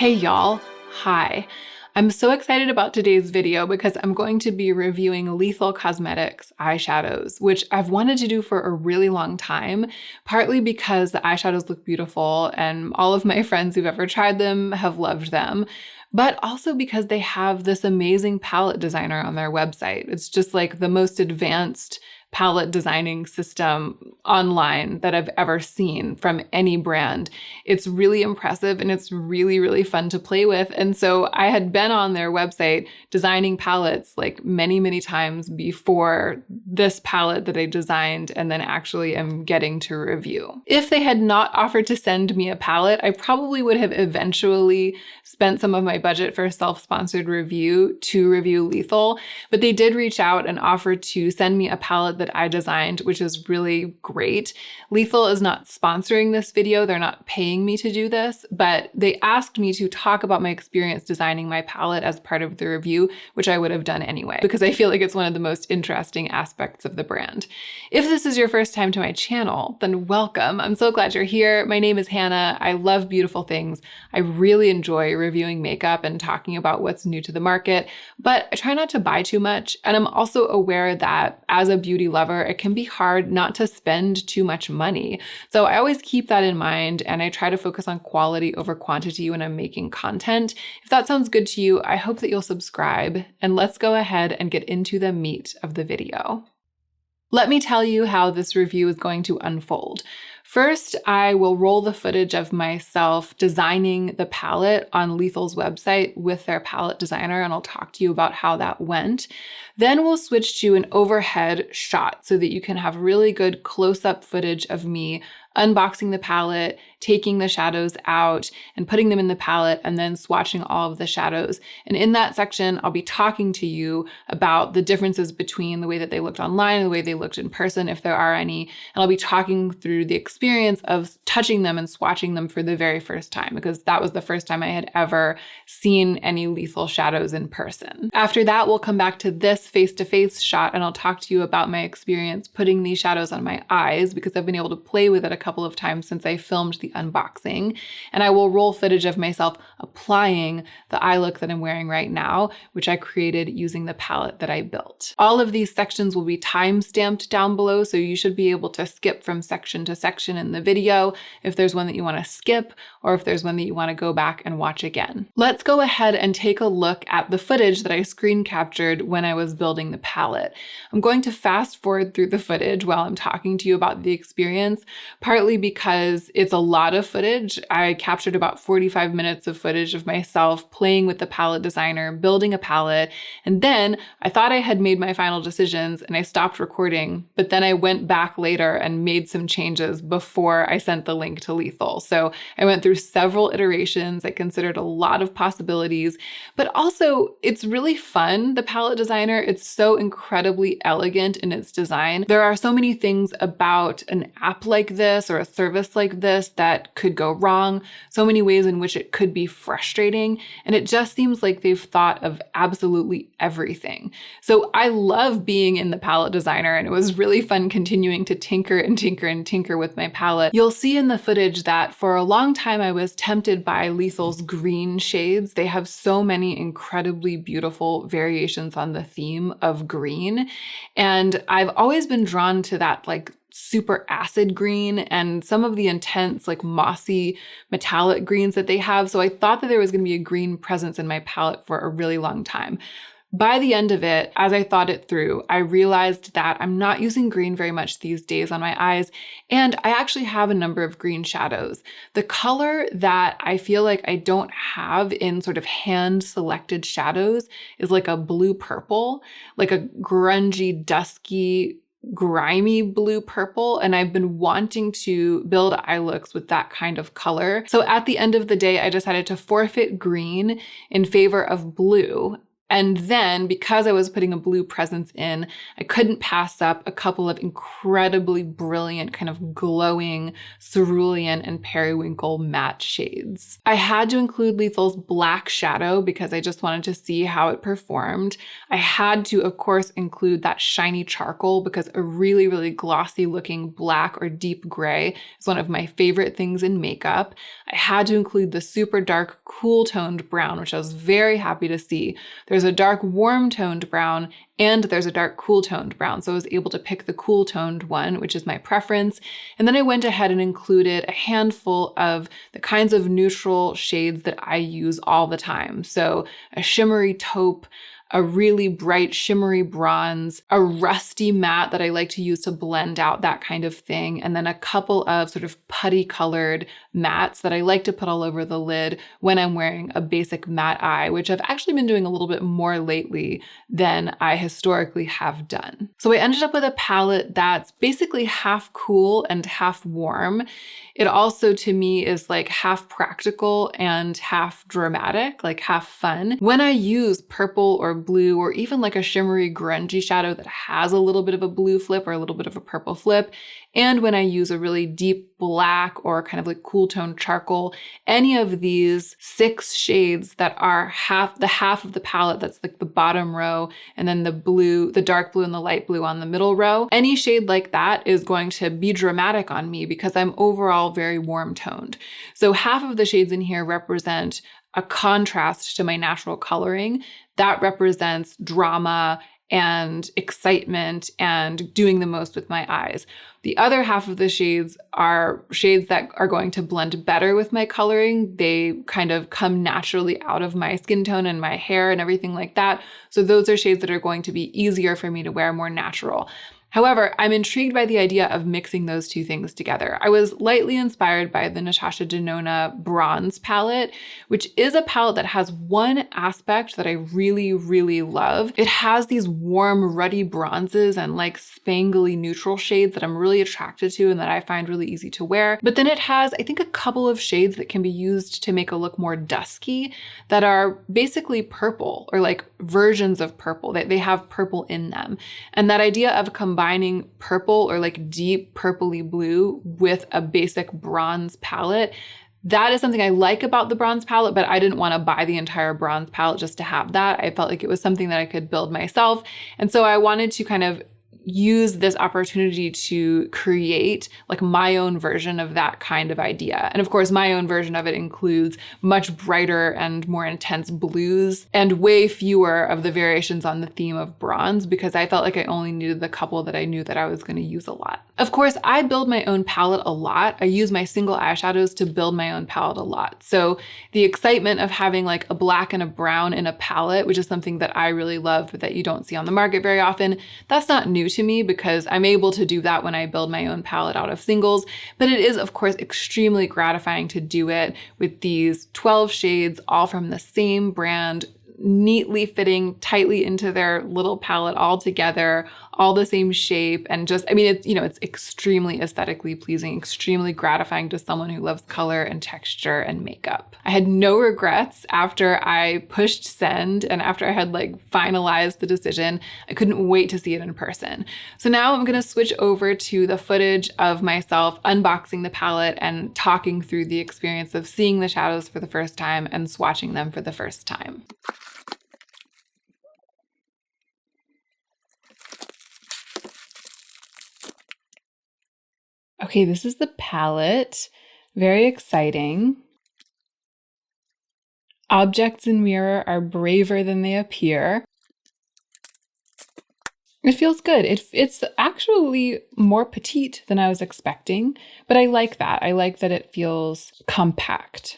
Hey y'all, hi. I'm so excited about today's video because I'm going to be reviewing Lethal Cosmetics eyeshadows, which I've wanted to do for a really long time, partly because the eyeshadows look beautiful and all of my friends who've ever tried them have loved them, but also because they have this amazing palette designer on their website. It's just like the most advanced palette designing system online that I've ever seen from any brand. It's really impressive and it's really, really fun to play with. And so I had been on their website designing palettes like many, many times before this palette that I designed and then actually am getting to review. If they had not offered to send me a palette, I probably would have eventually spent some of my budget for a self-sponsored review to review Lethal, but they did reach out and offer to send me a palette that I designed, which is really great. Lethal is not sponsoring this video. They're not paying me to do this, but they asked me to talk about my experience designing my palette as part of the review, which I would have done anyway, because I feel like it's one of the most interesting aspects of the brand. If this is your first time to my channel, then welcome. I'm so glad you're here. My name is Hannah. I love beautiful things. I really enjoy reviewing makeup and talking about what's new to the market, but I try not to buy too much. And I'm also aware that as a beauty lover, it can be hard not to spend too much money. So I always keep that in mind and I try to focus on quality over quantity when I'm making content. If that sounds good to you, I hope that you'll subscribe, and let's go ahead and get into the meat of the video. Let me tell you how this review is going to unfold. First, I will roll the footage of myself designing the palette on Lethal's website with their palette designer, and I'll talk to you about how that went. Then we'll switch to an overhead shot so that you can have really good close-up footage of me unboxing the palette, taking the shadows out and putting them in the palette, and then swatching all of the shadows. And in that section, I'll be talking to you about the differences between the way that they looked online and the way they looked in person, if there are any. And I'll be talking through the experience of touching them and swatching them for the very first time, because that was the first time I had ever seen any Lethal shadows in person. After that, we'll come back to this face-to-face shot and I'll talk to you about my experience putting these shadows on my eyes, because I've been able to play with it a couple of times since I filmed the unboxing. And I will roll footage of myself applying the eye look that I'm wearing right now, which I created using the palette that I built. All of these sections will be time-stamped down below, so you should be able to skip from section to section in the video if there's one that you want to skip, or if there's one that you want to go back and watch again. Let's go ahead and take a look at the footage that I screen captured when I was building the palette. I'm going to fast forward through the footage while I'm talking to you about the experience, partly because it's a lot of footage. I captured about 45 minutes of footage of myself playing with the palette designer, building a palette, and then I thought I had made my final decisions and I stopped recording, but then I went back later and made some changes before I sent the link to Lethal. So I went through several iterations. I considered a lot of possibilities, but also it's really fun. The palette designer, it's so incredibly elegant in its design. There are so many things about an app like this or a service like this that could go wrong, so many ways in which it could be frustrating, and it just seems like they've thought of absolutely everything. So I love being in the palette designer, and it was really fun continuing to tinker and tinker and tinker with my palette. You'll see in the footage that for a long time I was tempted by Lethal's green shades. They have so many incredibly beautiful variations on the theme of green, and I've always been drawn to that like super acid green and some of the intense like mossy metallic greens that they have. So I thought that there was going to be a green presence in my palette for a really long time. By the end of it, as I thought it through, I realized that I'm not using green very much these days on my eyes, and I actually have a number of green shadows. The color that I feel like I don't have in sort of hand-selected shadows is like a blue-purple, like a grungy, dusky, grimy blue purple, and I've been wanting to build eye looks with that kind of color. So at the end of the day, I decided to forfeit green in favor of blue. And then because I was putting a blue presence in, I couldn't pass up a couple of incredibly brilliant kind of glowing cerulean and periwinkle matte shades. I had to include Lethal's black shadow because I just wanted to see how it performed. I had to, of course, include that shiny charcoal because a really, really glossy looking black or deep gray is one of my favorite things in makeup. I had to include the super dark, cool toned brown, which I was very happy to see. There's a dark, warm toned brown and there's a dark, cool toned brown. So I was able to pick the cool toned one, which is my preference. And then I went ahead and included a handful of the kinds of neutral shades that I use all the time. So a shimmery taupe, a really bright shimmery bronze, a rusty matte that I like to use to blend out that kind of thing, and then a couple of sort of putty colored mattes that I like to put all over the lid when I'm wearing a basic matte eye, which I've actually been doing a little bit more lately than I historically have done. So I ended up with a palette that's basically half cool and half warm. It also, to me, is like half practical and half dramatic, like half fun. When I use purple or blue or even like a shimmery grungy shadow that has a little bit of a blue flip or a little bit of a purple flip, and when I use a really deep black or kind of like cool tone charcoal, any of these 6 shades that are the half of the palette that's like the bottom row, and then the blue, the dark blue and the light blue on the middle row, any shade like that is going to be dramatic on me because I'm overall very warm toned. So half of the shades in here represent a contrast to my natural coloring. That represents drama and excitement and doing the most with my eyes. The other half of the shades are shades that are going to blend better with my coloring. They kind of come naturally out of my skin tone and my hair and everything like that. So those are shades that are going to be easier for me to wear, more natural. However, I'm intrigued by the idea of mixing those two things together. I was lightly inspired by the Natasha Denona Bronze palette, which is a palette that has one aspect that I really, really love. It has these warm, ruddy bronzes and like spangly neutral shades that I'm really attracted to and that I find really easy to wear. But then it has, I think, a couple of shades that can be used to make a look more dusky that are basically purple or like versions of purple. They have purple in them. And that idea of combining purple or like deep purpley blue with a basic bronze palette, that is something I like about the bronze palette, but I didn't want to buy the entire bronze palette just to have that. I felt like it was something that I could build myself. And so I wanted to kind of use this opportunity to create like my own version of that kind of idea. And of course, my own version of it includes much brighter and more intense blues and way fewer of the variations on the theme of bronze because I felt like I only needed the couple that I knew that I was going to use a lot. Of course, I build my own palette a lot. I use my single eyeshadows to build my own palette a lot. So the excitement of having like a black and a brown in a palette, which is something that I really love but that you don't see on the market very often, that's not new to me because I'm able to do that when I build my own palette out of singles. But it is, of course, extremely gratifying to do it with these 12 shades, all from the same brand, neatly fitting tightly into their little palette all together, all the same shape. And just, I mean, it's, you know, it's extremely aesthetically pleasing, extremely gratifying to someone who loves color and texture and makeup. I had no regrets after I pushed send and after I had like finalized the decision. I couldn't wait to see it in person. So now I'm going to switch over to the footage of myself unboxing the palette and talking through the experience of seeing the shadows for the first time and swatching them for the first time. Okay, this is the palette. Very exciting. Objects in mirror are braver than they appear. It feels good. It's actually more petite than I was expecting, but I like that. I like that it feels compact.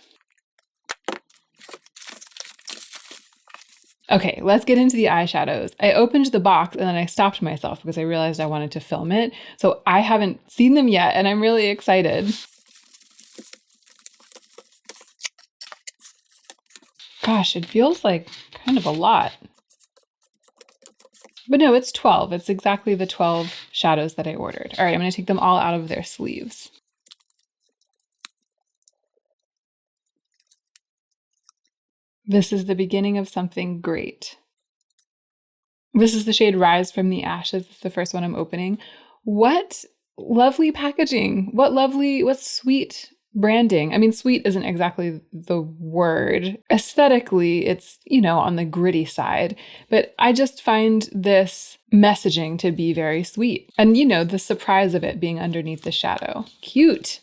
Okay, let's get into the eyeshadows. I opened the box and then I stopped myself because I realized I wanted to film it. So I haven't seen them yet and I'm really excited. Gosh, it feels like kind of a lot. But no, it's 12. It's exactly the 12 shadows that I ordered. All right, I'm going to take them all out of their sleeves. This is the beginning of something great. This is the shade Rise from the Ashes. It's the first one I'm opening. What lovely packaging. What sweet branding. I mean, sweet isn't exactly the word. Aesthetically, it's, on the gritty side, but I just find this messaging to be very sweet. And, the surprise of it being underneath the shadow. Cute.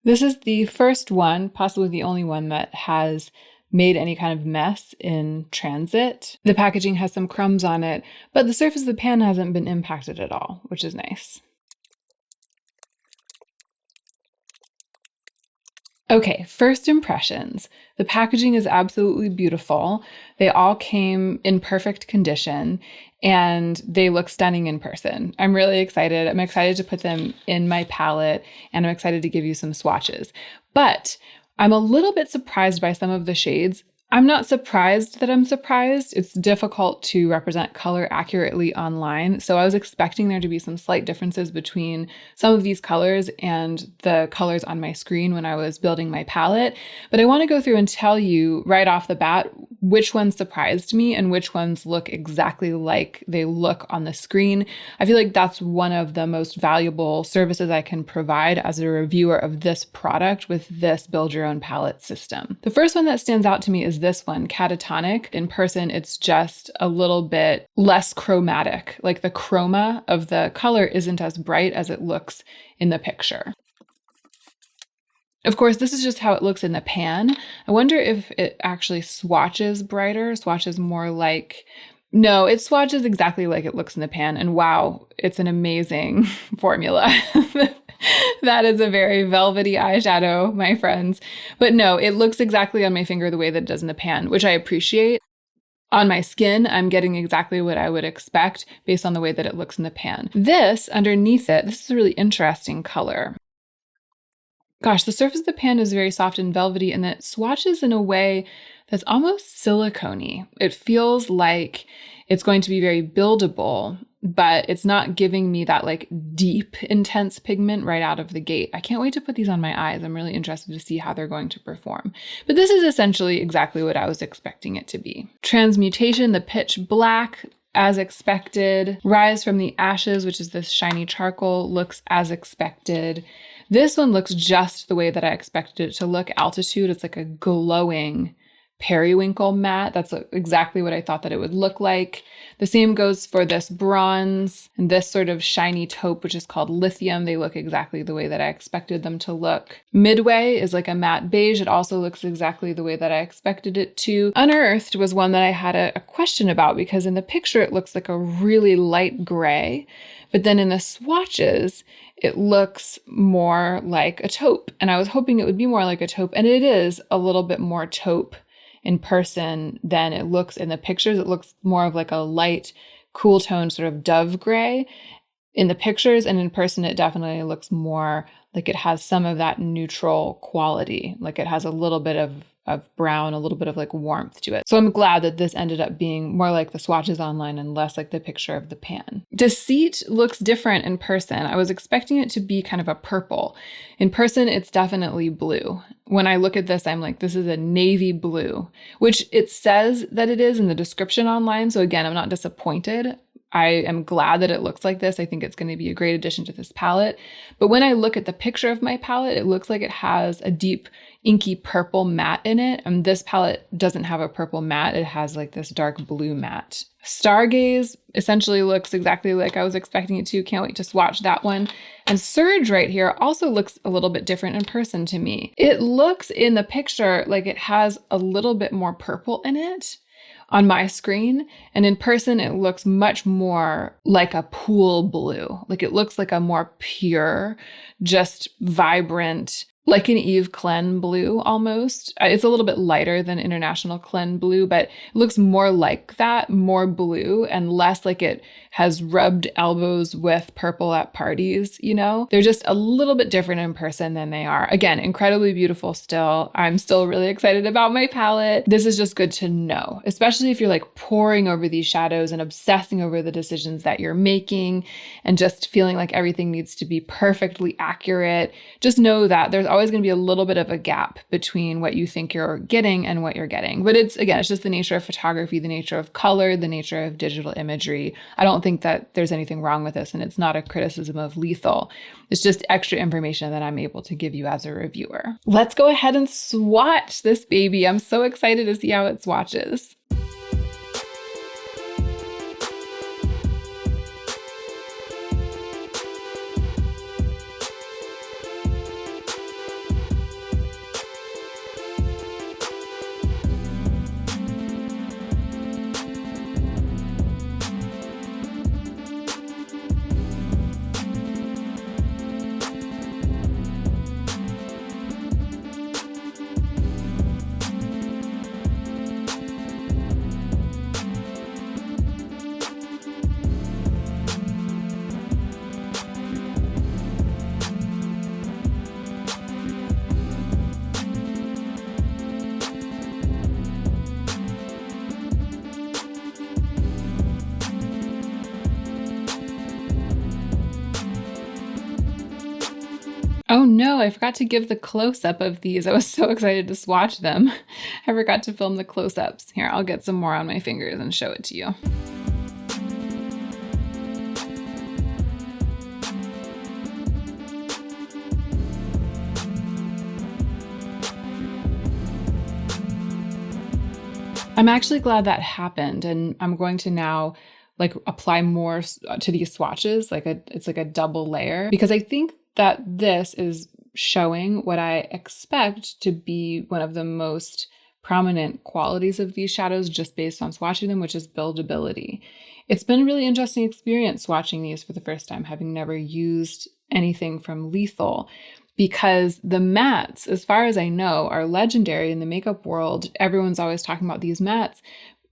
This is the first one, possibly the only one, that has made any kind of mess in transit. The packaging has some crumbs on it, but the surface of the pan hasn't been impacted at all, which is nice. Okay, first impressions. The packaging is absolutely beautiful. They all came in perfect condition and they look stunning in person. I'm really excited. I'm excited to put them in my palette and I'm excited to give you some swatches. But I'm a little bit surprised by some of the shades. I'm not surprised that I'm surprised. It's difficult to represent color accurately online. So I was expecting there to be some slight differences between some of these colors and the colors on my screen when I was building my palette. But I want to go through and tell you right off the bat which ones surprised me and which ones look exactly like they look on the screen. I feel like that's one of the most valuable services I can provide as a reviewer of this product with this build your own palette system. The first one that stands out to me is this one, Catatonic. In person, it's just a little bit less chromatic. Like the chroma of the color isn't as bright as it looks in the picture. Of course, this is just how it looks in the pan. I wonder if it actually swatches brighter, swatches more like... No, it swatches exactly like it looks in the pan. And wow, it's an amazing formula. That is a very velvety eyeshadow, my friends. But no, it looks exactly on my finger the way that it does in the pan, which I appreciate. On my skin, I'm getting exactly what I would expect based on the way that it looks in the pan. This, underneath it, this is a really interesting color. Gosh, the surface of the pan is very soft and velvety, and then it swatches in a way that's almost silicone-y. It feels like it's going to be very buildable, but it's not giving me that like deep, intense pigment right out of the gate. I can't wait to put these on my eyes. I'm really interested to see how they're going to perform. But this is essentially exactly what I was expecting it to be. Transmutation, the pitch black, as expected. Rise from the Ashes, which is this shiny charcoal, looks as expected. This one looks just the way that I expected it to look. Altitude, it's like a glowing periwinkle matte. That's exactly what I thought that it would look like. The same goes for this bronze and this sort of shiny taupe, which is called Lithium. They look exactly the way that I expected them to look. Midway is like a matte beige. It also looks exactly the way that I expected it to. Unearthed was one that I had a question about because in the picture it looks like a really light gray, but then in the swatches it looks more like a taupe. And I was hoping it would be more like a taupe, and it is a little bit more taupe in person than it looks in the pictures. It looks more of like a light, cool tone sort of dove gray in the pictures, and in person it definitely looks more like it has some of that neutral quality, like it has a little bit of brown, a little bit of like warmth to it. So I'm glad that this ended up being more like the swatches online and less like the picture of the pan. Deceit looks different in person. I was expecting it to be kind of a purple. In person, it's definitely blue. When I look at this, I'm like, this is a navy blue, which it says that it is in the description online. So again, I'm not disappointed. I am glad that it looks like this. I think it's going to be a great addition to this palette. But when I look at the picture of my palette, it looks like it has a deep inky purple matte in it. And this palette doesn't have a purple matte. It has like this dark blue matte. Stargaze essentially looks exactly like I was expecting it to. Can't wait to swatch that one. And Surge right here also looks a little bit different in person to me. It looks in the picture like it has a little bit more purple in it on my screen, and in person it looks much more like a pool blue. Like it looks like a more pure, just vibrant like an Eve Clen blue almost. It's a little bit lighter than International Clen blue, but it looks more like that, more blue and less like it has rubbed elbows with purple at parties, you know? They're just a little bit different in person than they are. Again, incredibly beautiful still. I'm still really excited about my palette. This is just good to know, especially if you're like poring over these shadows and obsessing over the decisions that you're making and just feeling like everything needs to be perfectly accurate. Just know that there's always going to be a little bit of a gap between what you think you're getting and what you're getting. But it's just the nature of photography, the nature of color, the nature of digital imagery. I don't think that there's anything wrong with this, and it's not a criticism of Lethal. It's just extra information that I'm able to give you as a reviewer. Let's go ahead and swatch this baby. I'm so excited to see how it swatches. Oh no, I forgot to give the close-up of these. I was so excited to swatch them. I forgot to film the close-ups. Here, I'll get some more on my fingers and show it to you. I'm actually glad that happened, and I'm going to now like apply more to these swatches. It's like a double layer, because I think that this is showing what I expect to be one of the most prominent qualities of these shadows just based on swatching them, which is buildability. It's been a really interesting experience swatching these for the first time, having never used anything from Lethal, because the mattes, as far as I know, are legendary in the makeup world. Everyone's always talking about these mattes,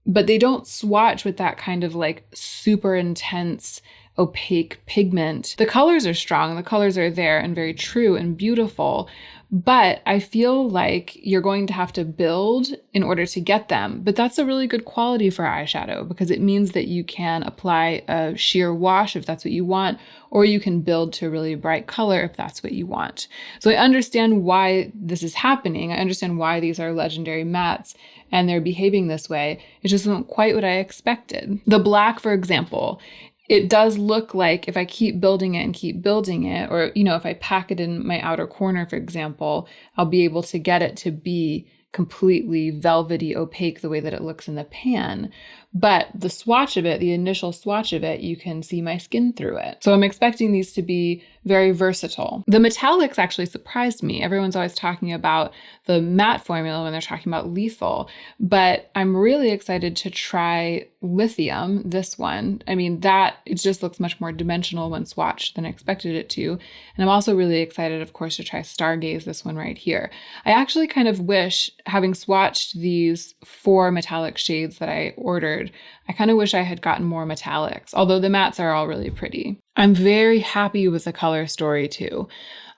but they don't swatch with that kind of like super intense opaque pigment. The colors are strong, the colors are there and very true and beautiful, but I feel like you're going to have to build in order to get them. But that's a really good quality for eyeshadow, because it means that you can apply a sheer wash if that's what you want, or you can build to a really bright color if that's what you want. So I understand why this is happening. I understand why these are legendary mattes and they're behaving this way. It just isn't quite what I expected. The black, for example, it does look like if I keep building it and keep building it, or, you know, if I pack it in my outer corner, for example, I'll be able to get it to be completely velvety opaque the way that it looks in the pan. But the swatch of it, the initial swatch of it, you can see my skin through it. So I'm expecting these to be very versatile. The metallics actually surprised me. Everyone's always talking about the matte formula when they're talking about Lethal, but I'm really excited to try Lithium, this one. I mean, it just looks much more dimensional when swatched than I expected it to. And I'm also really excited, of course, to try Stargaze, this one right here. I actually kind of wish, having swatched these 4 metallic shades that I ordered, I kind of wish I had gotten more metallics, although the mattes are all really pretty. I'm very happy with the color story too.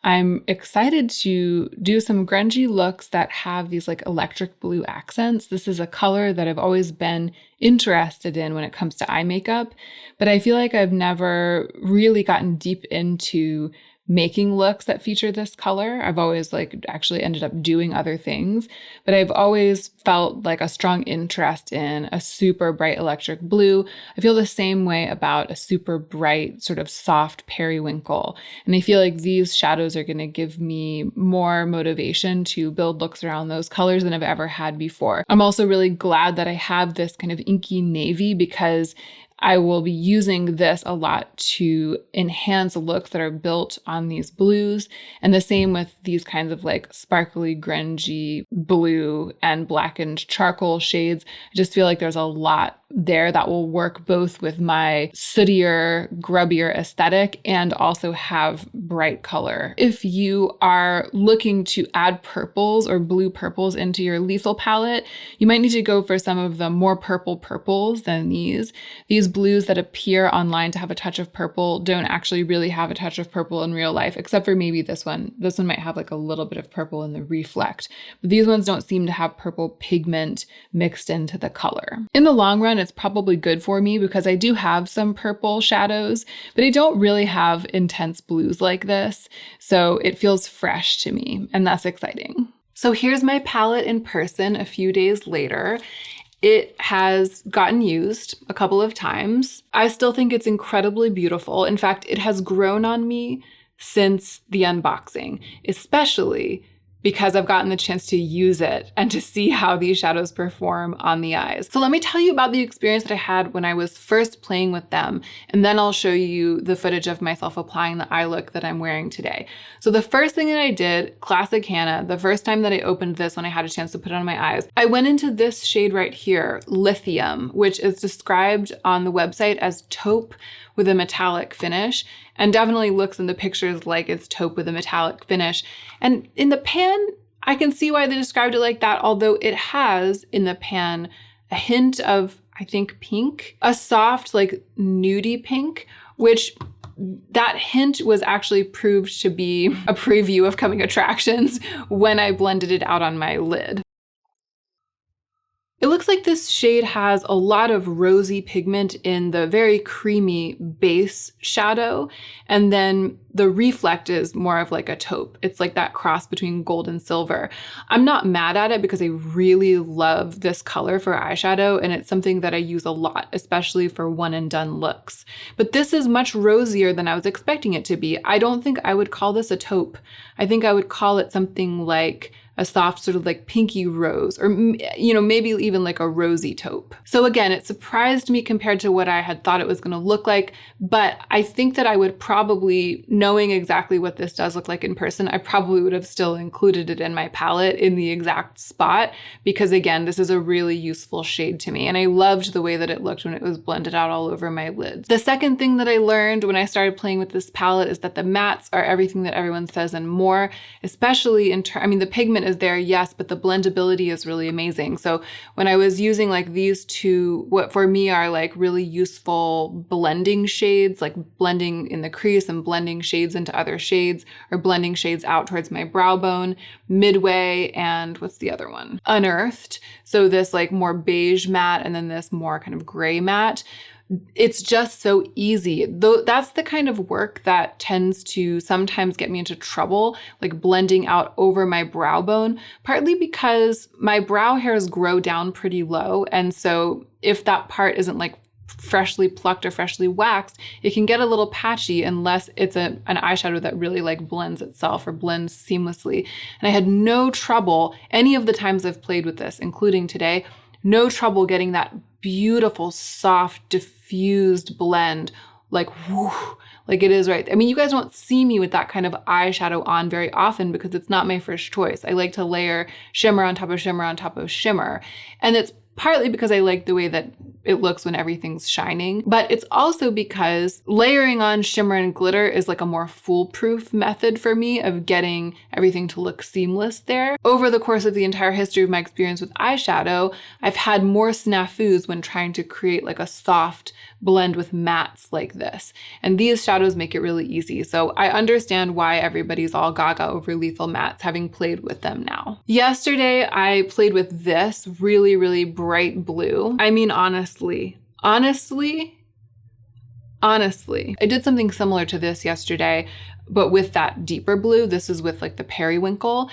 I'm excited to do some grungy looks that have these like electric blue accents. This is a color that I've always been interested in when it comes to eye makeup, but I feel like I've never really gotten deep into making looks that feature this color. I've always actually ended up doing other things, but I've always felt like a strong interest in a super bright electric blue. I feel the same way about a super bright sort of soft periwinkle. And I feel like these shadows are going to give me more motivation to build looks around those colors than I've ever had before. I'm also really glad that I have this kind of inky navy, because I will be using this a lot to enhance looks that are built on these blues. And the same with these kinds of like sparkly, grungy blue and blackened charcoal shades. I just feel like there's a lot there that will work both with my sootier, grubbier aesthetic and also have bright color. If you are looking to add purples or blue purples into your lethal palette, you might need to go for some of the more purple purples than these. These blues that appear online to have a touch of purple don't actually really have a touch of purple in real life, except for maybe this one. This one might have like a little bit of purple in the reflect, but these ones don't seem to have purple pigment mixed into the color. In the long run, it's probably good for me because I do have some purple shadows, but I don't really have intense blues like this, so it feels fresh to me, and that's exciting. So here's my palette in person a few days later. It has gotten used a couple of times. I still think it's incredibly beautiful. In fact, it has grown on me since the unboxing, especially because I've gotten the chance to use it and to see how these shadows perform on the eyes. So let me tell you about the experience that I had when I was first playing with them, and then I'll show you the footage of myself applying the eye look that I'm wearing today. So the first thing that I did, classic Hannah, the first time that I opened this when I had a chance to put it on my eyes, I went into this shade right here, Lithium, which is described on the website as taupe with a metallic finish, and definitely looks in the pictures like it's taupe with a metallic finish. And in the pan, I can see why they described it like that, although it has in the pan a hint of, I think, pink, a soft, like nudie pink, which that hint was actually proved to be a preview of coming attractions when I blended it out on my lid. It looks like this shade has a lot of rosy pigment in the very creamy base shadow, and then the reflect is more of like a taupe. It's like that cross between gold and silver. I'm not mad at it because I really love this color for eyeshadow, and it's something that I use a lot, especially for one and done looks. But this is much rosier than I was expecting it to be. I don't think I would call this a taupe. I think I would call it something like a soft sort of like pinky rose, or, you know, maybe even like a rosy taupe. So again, it surprised me compared to what I had thought it was going to look like, but I think that I would probably, knowing exactly what this does look like in person, I probably would have still included it in my palette in the exact spot, because again, this is a really useful shade to me, and I loved the way that it looked when it was blended out all over my lids. The second thing that I learned when I started playing with this palette is that the mattes are everything that everyone says and more, especially in I mean, the pigment is there, yes, but the blendability is really amazing. So when I was using like these two, what for me are like really useful blending shades, like blending in the crease and blending shades into other shades, or blending shades out towards my brow bone, Midway, and what's the other one? Unearthed. So this like more beige matte and then this more kind of gray matte. It's just so easy. Though that's the kind of work that tends to sometimes get me into trouble, like blending out over my brow bone, partly because my brow hairs grow down pretty low. And so if that part isn't like freshly plucked or freshly waxed, it can get a little patchy unless it's an eyeshadow that really like blends itself or blends seamlessly. And I had no trouble any of the times I've played with this, including today, no trouble getting that beautiful, soft, diffused blend, like whoo, like it is right. I mean, you guys won't see me with that kind of eyeshadow on very often because it's not my first choice. I like to layer shimmer on top of shimmer on top of shimmer. And it's partly because I like the way that it looks when everything's shining, but it's also because layering on shimmer and glitter is like a more foolproof method for me of getting everything to look seamless there. Over the course of the entire history of my experience with eyeshadow, I've had more snafus when trying to create like a soft blend with mattes like this. And these shadows make it really easy. So I understand why everybody's all gaga over lethal mattes, having played with them now. Yesterday, I played with this really, really bright blue. I mean, honestly, I did something similar to this yesterday, but with that deeper blue. This is with like the periwinkle.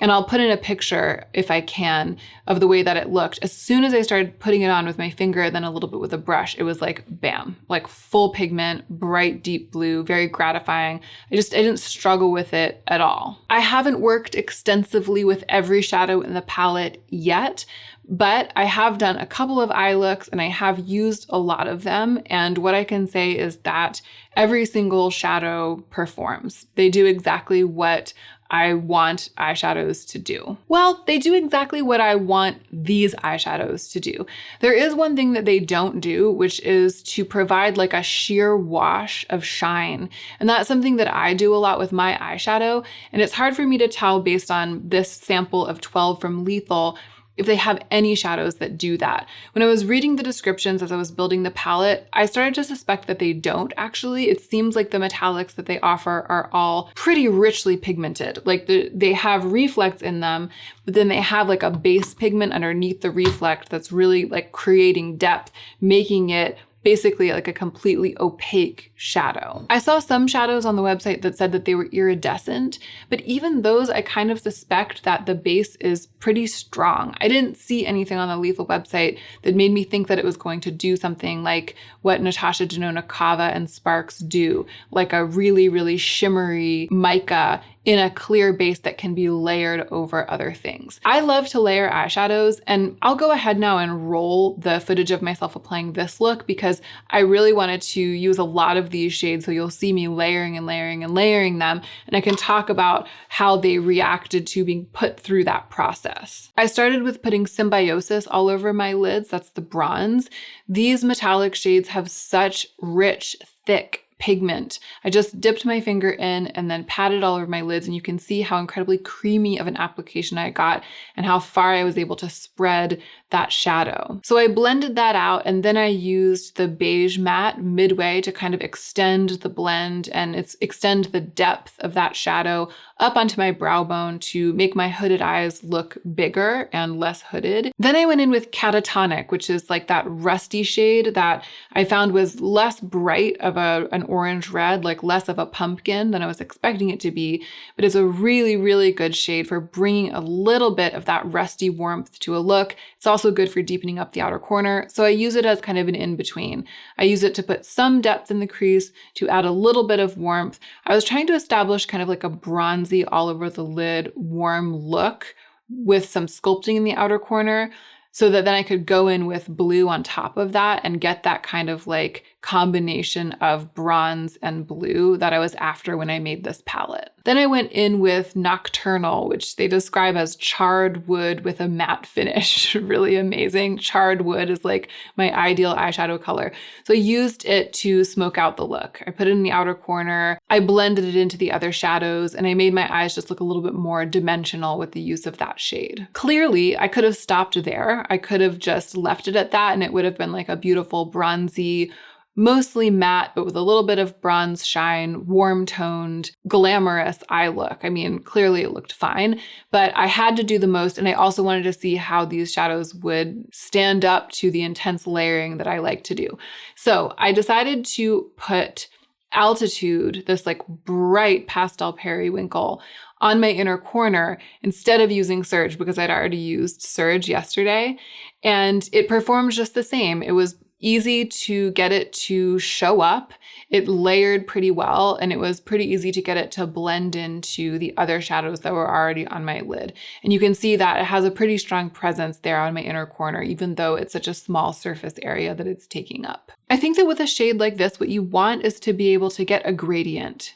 And I'll put in a picture, if I can, of the way that it looked. As soon as I started putting it on with my finger, then a little bit with a brush, it was like, bam, like full pigment, bright, deep blue, very gratifying. I didn't struggle with it at all. I haven't worked extensively with every shadow in the palette yet, But I have done a couple of eye looks and I have used a lot of them. And what I can say is that every single shadow performs. They do exactly what I want eyeshadows to do. Well, they do exactly what I want these eyeshadows to do. There is one thing that they don't do, which is to provide like a sheer wash of shine. And that's something that I do a lot with my eyeshadow. And it's hard for me to tell based on this sample of 12 from Lethal if they have any shadows that do that. When I was reading the descriptions as I was building the palette, I started to suspect that they don't actually. It seems like the metallics that they offer are all pretty richly pigmented. Like they have reflex in them, but then they have like a base pigment underneath the reflect that's really like creating depth, making it basically like a completely opaque shadow. I saw some shadows on the website that said that they were iridescent, but even those I kind of suspect that the base is pretty strong. I didn't see anything on the Lethal website that made me think that it was going to do something like what Natasha Denona Cava and Sparks do, like a really, really shimmery mica in a clear base that can be layered over other things. I love to layer eyeshadows, and I'll go ahead now and roll the footage of myself applying this look because I really wanted to use a lot of these shades, so you'll see me layering and layering and layering them, and I can talk about how they reacted to being put through that process. I started with putting Symbiosis all over my lids, that's the bronze. These metallic shades have such rich, thick pigment. I just dipped my finger in and then patted all over my lids, and you can see how incredibly creamy of an application I got and how far I was able to spread that shadow. So I blended that out, and then I used the beige matte Midway to kind of extend the blend and extend the depth of that shadow up onto my brow bone to make my hooded eyes look bigger and less hooded. Then I went in with Catatonic, which is like that rusty shade that I found was less bright of an orange red, like less of a pumpkin than I was expecting it to be, but it's a really, really good shade for bringing a little bit of that rusty warmth to a look. It's also good for deepening up the outer corner, so I use it as kind of an in-between. I use it to put some depth in the crease, to add a little bit of warmth. I was trying to establish kind of like a bronzy all over the lid warm look with some sculpting in the outer corner, so that then I could go in with blue on top of that and get that kind of like combination of bronze and blue that I was after when I made this palette. Then I went in with Nocturnal, which they describe as charred wood with a matte finish. Really amazing. Charred wood is like my ideal eyeshadow color. So I used it to smoke out the look. I put it in the outer corner, I blended it into the other shadows, and I made my eyes just look a little bit more dimensional with the use of that shade. Clearly, I could have stopped there. I could have just left it at that and it would have been like a beautiful bronzy, mostly matte, but with a little bit of bronze shine, warm-toned, glamorous eye look. I mean, clearly it looked fine, but I had to do the most, and I also wanted to see how these shadows would stand up to the intense layering that I like to do. So I decided to put Altitude, this like bright pastel periwinkle, on my inner corner instead of using Surge because I'd already used Surge yesterday, and it performed just the same. It was easy to get it to show up. It layered pretty well, and it was pretty easy to get it to blend into the other shadows that were already on my lid. And you can see that it has a pretty strong presence there on my inner corner, even though it's such a small surface area that it's taking up. I think that with a shade like this, what you want is to be able to get a gradient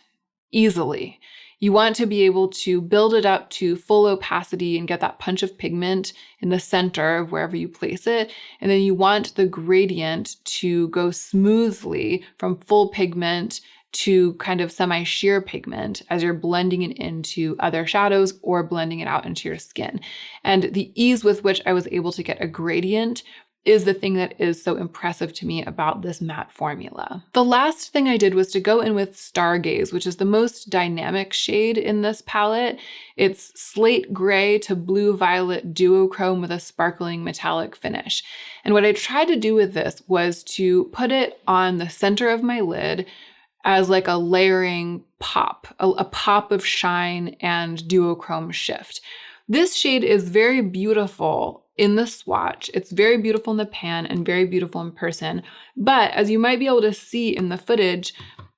easily. You want to be able to build it up to full opacity and get that punch of pigment in the center of wherever you place it. And then you want the gradient to go smoothly from full pigment to kind of semi-sheer pigment as you're blending it into other shadows or blending it out into your skin. And the ease with which I was able to get a gradient is the thing that is so impressive to me about this matte formula. The last thing I did was to go in with Stargaze, which is the most dynamic shade in this palette. It's slate gray to blue-violet duochrome with a sparkling metallic finish. And what I tried to do with this was to put it on the center of my lid as like a layering pop, a pop of shine and duochrome shift. This shade is very beautiful in the swatch. It's very beautiful in the pan and very beautiful in person. But as you might be able to see in the footage,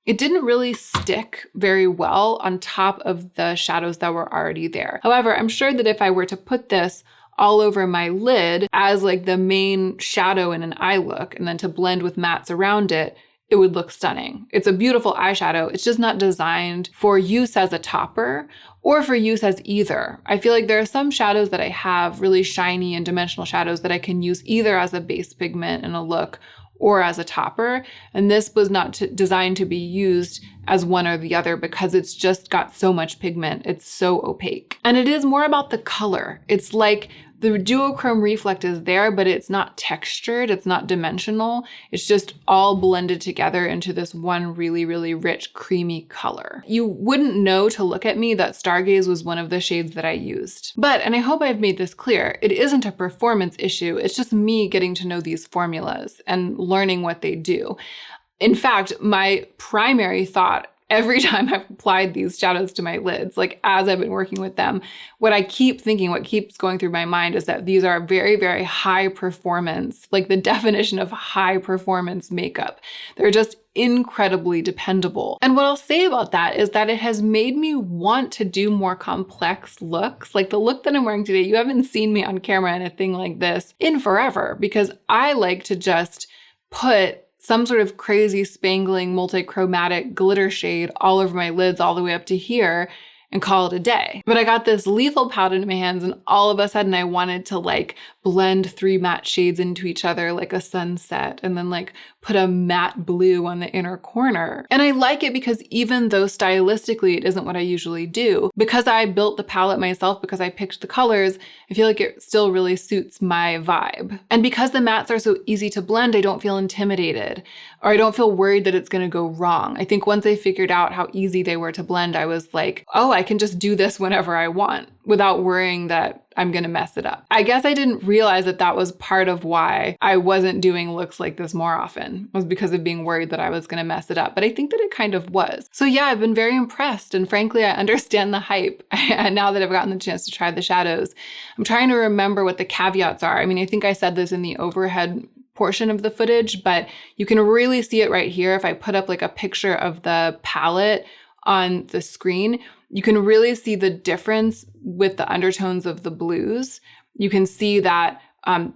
it didn't really stick very well on top of the shadows that were already there. However, I'm sure that if I were to put this all over my lid as like the main shadow in an eye look, and then to blend with mattes around it, it would look stunning. It's a beautiful eyeshadow. It's just not designed for use as a topper or for use as either. I feel like there are some shadows that I have, really shiny and dimensional shadows, that I can use either as a base pigment in a look or as a topper. And this was not designed to be used as one or the other because it's just got so much pigment. It's so opaque. And it is more about the color. It's like the duochrome reflect is there, but it's not textured. It's not dimensional. It's just all blended together into this one really, really rich, creamy color. You wouldn't know to look at me that Stargaze was one of the shades that I used. But, and I hope I've made this clear, it isn't a performance issue. It's just me getting to know these formulas and learning what they do. In fact, my primary thought every time I've applied these shadows to my lids, like as I've been working with them, what I keep thinking, what keeps going through my mind is that these are very, very high performance, like the definition of high performance makeup. They're just incredibly dependable. And what I'll say about that is that it has made me want to do more complex looks. Like the look that I'm wearing today, you haven't seen me on camera in a thing like this in forever, because I like to just put some sort of crazy spangling multi-chromatic glitter shade all over my lids all the way up to here and call it a day. But I got this Lethal palette in my hands, and all of a sudden I wanted to like blend 3 matte shades into each other like a sunset, and then like put a matte blue on the inner corner. And I like it because even though stylistically it isn't what I usually do, because I built the palette myself, because I picked the colors, I feel like it still really suits my vibe. And because the mattes are so easy to blend, I don't feel intimidated, or I don't feel worried that it's gonna go wrong. I think once I figured out how easy they were to blend, I was like, oh, I can just do this whenever I want without worrying that I'm gonna mess it up. I guess I didn't realize that that was part of why I wasn't doing looks like this more often, was because of being worried that I was gonna mess it up. But I think that it kind of was. So yeah, I've been very impressed, and frankly, I understand the hype. And now that I've gotten the chance to try the shadows, I'm trying to remember what the caveats are. I mean, I think I said this in the overhead portion of the footage, but you can really see it right here. If I put up like a picture of the palette on the screen, you can really see the difference with the undertones of the blues. You can see that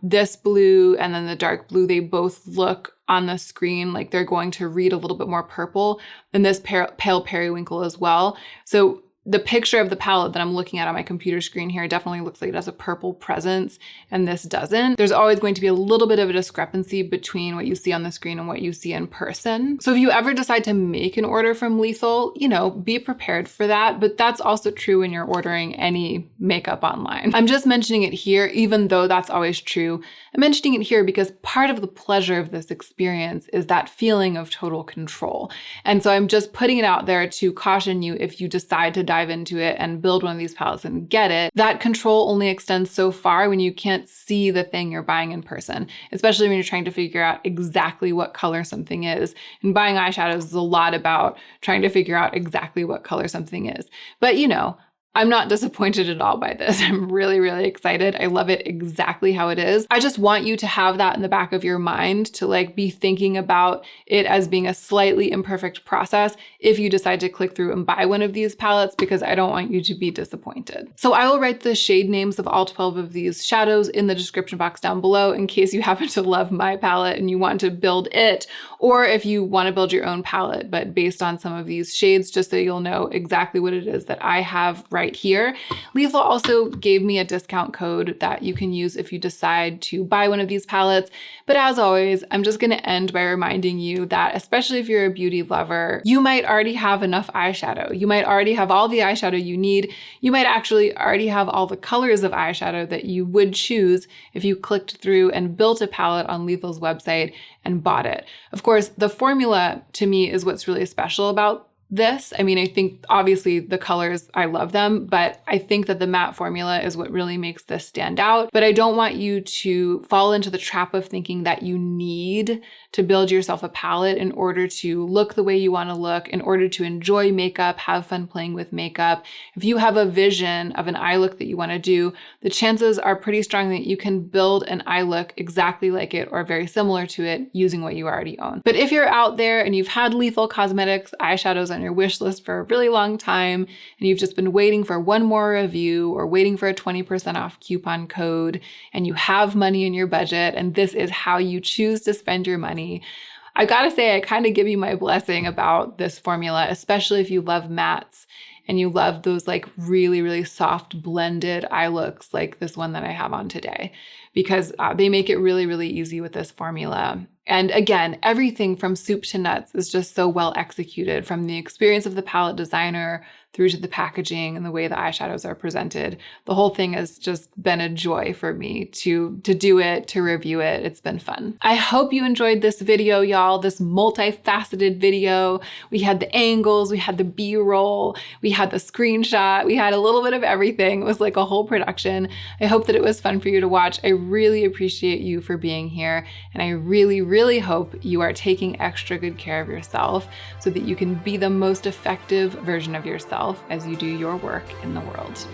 this blue and then the dark blue, they both look on the screen like they're going to read a little bit more purple, and this pale periwinkle as well. So the picture of the palette that I'm looking at on my computer screen here definitely looks like it has a purple presence, and this doesn't. There's always going to be a little bit of a discrepancy between what you see on the screen and what you see in person. So if you ever decide to make an order from Lethal, you know, be prepared for that, but that's also true when you're ordering any makeup online. I'm just mentioning it here, even though that's always true. I'm mentioning it here because part of the pleasure of this experience is that feeling of total control. And so I'm just putting it out there to caution you, if you decide to dive into it and build one of these palettes and get it, that control only extends so far when you can't see the thing you're buying in person, especially when you're trying to figure out exactly what color something is. And buying eyeshadows is a lot about trying to figure out exactly what color something is. But you know, I'm not disappointed at all by this. I'm really, really excited. I love it exactly how it is. I just want you to have that in the back of your mind, to like be thinking about it as being a slightly imperfect process if you decide to click through and buy one of these palettes, because I don't want you to be disappointed. So I will write the shade names of all 12 of these shadows in the description box down below in case you happen to love my palette and you want to build it, or if you want to build your own palette, but based on some of these shades, just so you'll know exactly what it is that I have right here. Lethal also gave me a discount code that you can use if you decide to buy one of these palettes. But as always, I'm just going to end by reminding you that, especially if you're a beauty lover, you might already have enough eyeshadow. You might already have all the eyeshadow you need. You might actually already have all the colors of eyeshadow that you would choose if you clicked through and built a palette on Lethal's website and bought it. Of course, the formula to me is what's really special about this. I mean, I think obviously the colors, I love them, but I think that the matte formula is what really makes this stand out. But I don't want you to fall into the trap of thinking that you need to build yourself a palette in order to look the way you want to look, in order to enjoy makeup, have fun playing with makeup. If you have a vision of an eye look that you want to do, the chances are pretty strong that you can build an eye look exactly like it or very similar to it using what you already own. But if you're out there and you've had Lethal Cosmetics eyeshadows on your wish list for a really long time and you've just been waiting for one more review or waiting for a 20% off coupon code, and you have money in your budget and this is how you choose to spend your money, I gotta say, I kind of give you my blessing about this formula, especially if you love mattes and you love those like really, really soft blended eye looks like this one that I have on today, because they make it really, really easy with this formula. And again, everything from soup to nuts is just so well executed, from the experience of the palette designer through to the packaging and the way the eyeshadows are presented. The whole thing has just been a joy for me to do it, to review it. It's been fun. I hope you enjoyed this video, y'all, this multifaceted video. We had the angles, we had the B-roll, we had the screenshot, we had a little bit of everything. It was like a whole production. I hope that it was fun for you to watch. I really appreciate you for being here, and I really hope you are taking extra good care of yourself so that you can be the most effective version of yourself as you do your work in the world.